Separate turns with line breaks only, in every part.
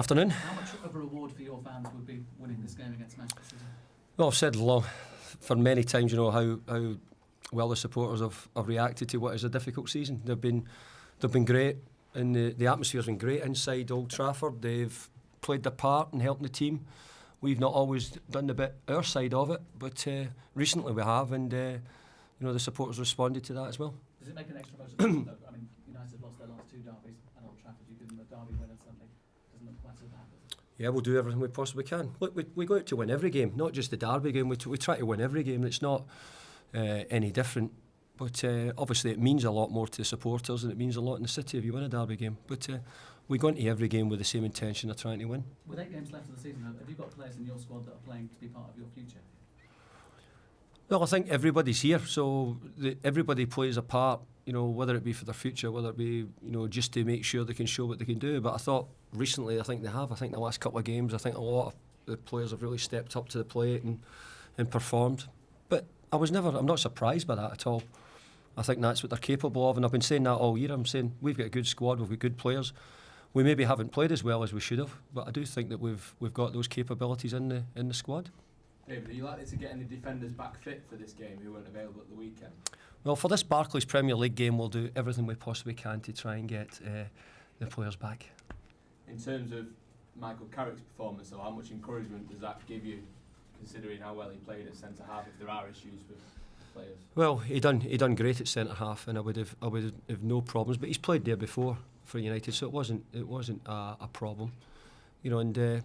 Afternoon.
How much of a reward for your fans would be winning this game against Manchester City?
Well, I've said for many times, how well the supporters have reacted to what is a difficult season. They've been great, and the atmosphere's been great inside Old Trafford. They've played their part in helping the team. We've not always done the bit our side of it, but recently we have, and the supporters responded to that as well.
Does it make an extra motivation though? I mean, United have lost their last 2 derbies at Old Trafford. You give them a derby win and something. Doesn't look quite so bad, does it?
Yeah, we'll do everything we possibly can. Look, we go out to win every game, not just the derby game. We try to win every game. It's not any different. But obviously it means a lot more to the supporters, and it means a lot in the city if you win a derby game. But we go into every game with the same intention of trying to win.
With 8 games left of the season, have you got players in your squad that are playing to be part of your future?
Well, I think everybody's here, so everybody plays a part, whether it be for their future, whether it be, just to make sure they can show what they can do. But I thought recently, I think they have. I think the last couple of games, I think a lot of the players have really stepped up to the plate and performed. But I'm not surprised by that at all. I think that's what they're capable of, and I've been saying that all year. I'm saying we've got a good squad, we've got good players. We maybe haven't played as well as we should have, but I do think that we've got those capabilities in the squad.
David, are you likely to get any defenders back fit for this game who weren't available at the weekend?
Well, for this Barclays Premier League game, we'll do everything we possibly can to try and get the players back.
In terms of Michael Carrick's performance, though, how much encouragement does that give you, considering how well he played at centre half? If there are issues with players,
well, he done great at centre half, and I would have no problems. But he's played there before for United, so it wasn't a problem, and.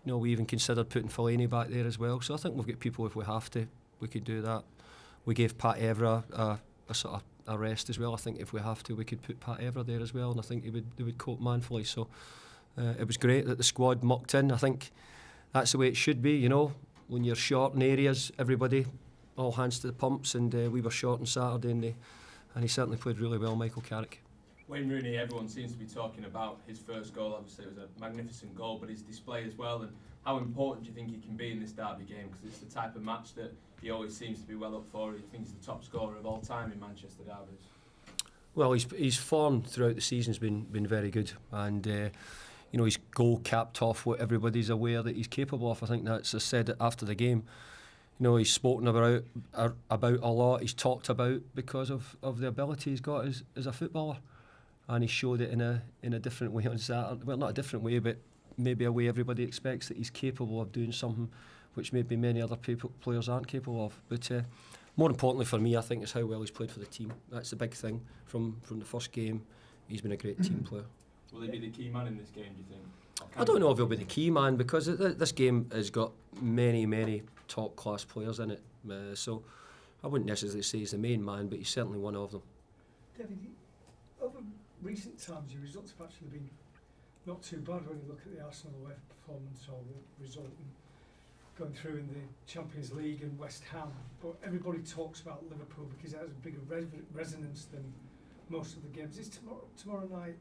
We even considered putting Fellaini back there as well. So I think we've got people, if we have to, we could do that. We gave Pat Evra a sort of a rest as well. I think if we have to, we could put Pat Evra there as well, and I think they would cope manfully. So it was great that the squad mucked in. I think that's the way it should be. When you're short in areas, everybody all hands to the pumps, and we were short on Saturday, and he certainly played really well, Michael Carrick.
Wayne Rooney, everyone seems to be talking about his first goal. Obviously it was a magnificent goal, but his display as well, and how important do you think he can be in this derby game? Because it's the type of match that he always seems to be well up for. I think he's the top scorer of all time in Manchester derbies. Well,
his form throughout the season's been very good, and his goal capped off what everybody's aware that he's capable of. I think that's said after the game. He's spoken about a lot. He's talked about because of the ability he's got as a footballer. And he showed it in a different way on Saturday. Well, not a different way, but maybe a way everybody expects that he's capable of doing something which maybe many other players aren't capable of. But more importantly for me, I think, is how well he's played for the team. That's the big thing. From the first game, he's been a great team player.
Will he be the key man in this game, do you think?
I don't know if he'll be the key man, because this game has got many top-class players in it. So I wouldn't necessarily say he's the main man, but he's certainly one of them.
David, over recent times, your results have actually been not too bad when you look at the Arsenal away performance or the result and going through in the Champions League and West Ham. But everybody talks about Liverpool because it has a bigger resonance than most of the games. Is tomorrow night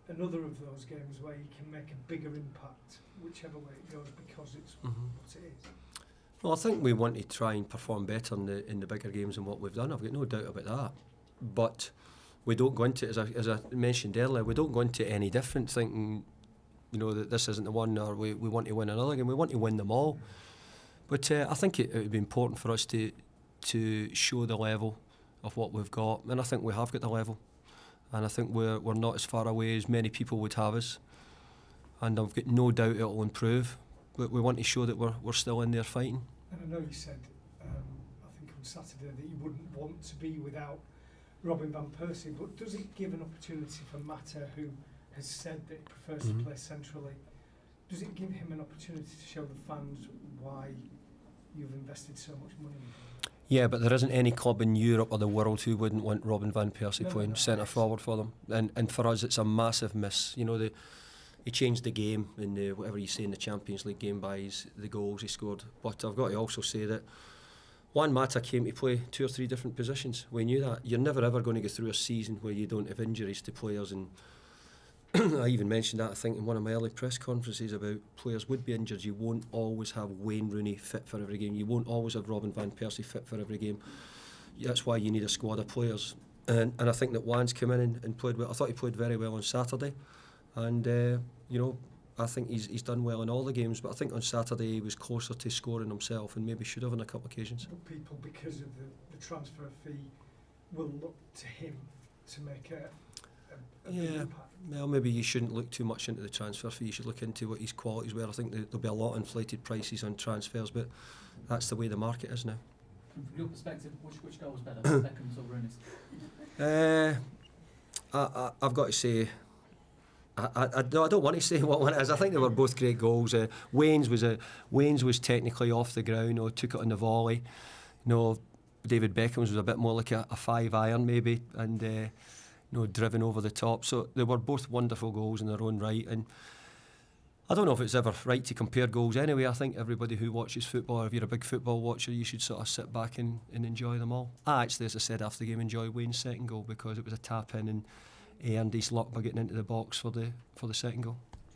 another of those games where you can make a bigger impact, whichever way it goes, because it's what it is?
Well, I think we want to try and perform better in the bigger games than what we've done. I've got no doubt about that. But we don't go into it, as I mentioned earlier, we don't go into it any different thinking, that this isn't the one, or we want to win another game. We want to win them all. But I think it would be important for us to show the level of what we've got, and I think we have got the level. And I think we're not as far away as many people would have us. And I've got no doubt it'll improve. But we want to show that we're still in there fighting.
And I know you said, I think on Saturday, that you wouldn't want to be without Robin van Persie, but does it give an opportunity for Mata, who has said that he prefers to play centrally, does it give him an opportunity to show the fans why you've invested so much money in him?
Yeah, but there isn't any club in Europe or the world who wouldn't want Robin van Persie playing centre forward for them. And for us, it's a massive miss. He changed the game in whatever you say in the Champions League game by the goals he scored. But I've got to also say that Juan Mata came to play 2 or 3 different positions. We knew that. You're never ever going to go through a season where you don't have injuries to players, and I even mentioned that, I think, in one of my early press conferences about players would be injured. You won't always have Wayne Rooney fit for every game. You won't always have Robin van Persie fit for every game. That's why you need a squad of players. And I think that Juan's come in and played well. I thought he played very well on Saturday. And, I think he's done well in all the games, but I think on Saturday he was closer to scoring himself and maybe should have on a couple of occasions.
But people, because of the transfer fee, will look to him to make a big
Yeah.
impact.
Well, maybe you shouldn't look too much into the transfer fee. You should look into what his qualities were. I think there'll be a lot of inflated prices on transfers, but that's the way the market is now.
From your perspective, which goal was better, Beckham's or Rooney's?
I've got to say, I don't want to say what one it is. I think they were both great goals. Wayne's was technically off the ground, or took it on the volley. David Beckham's was a bit more like a 5-iron maybe, and driven over the top. So they were both wonderful goals in their own right. And I don't know if it's ever right to compare goals anyway. I think everybody who watches football, if you're a big football watcher, you should sort of sit back and enjoy them all. I actually, as I said after the game, enjoyed Wayne's second goal because it was a tap in and he earned his luck by getting into the box for the second goal.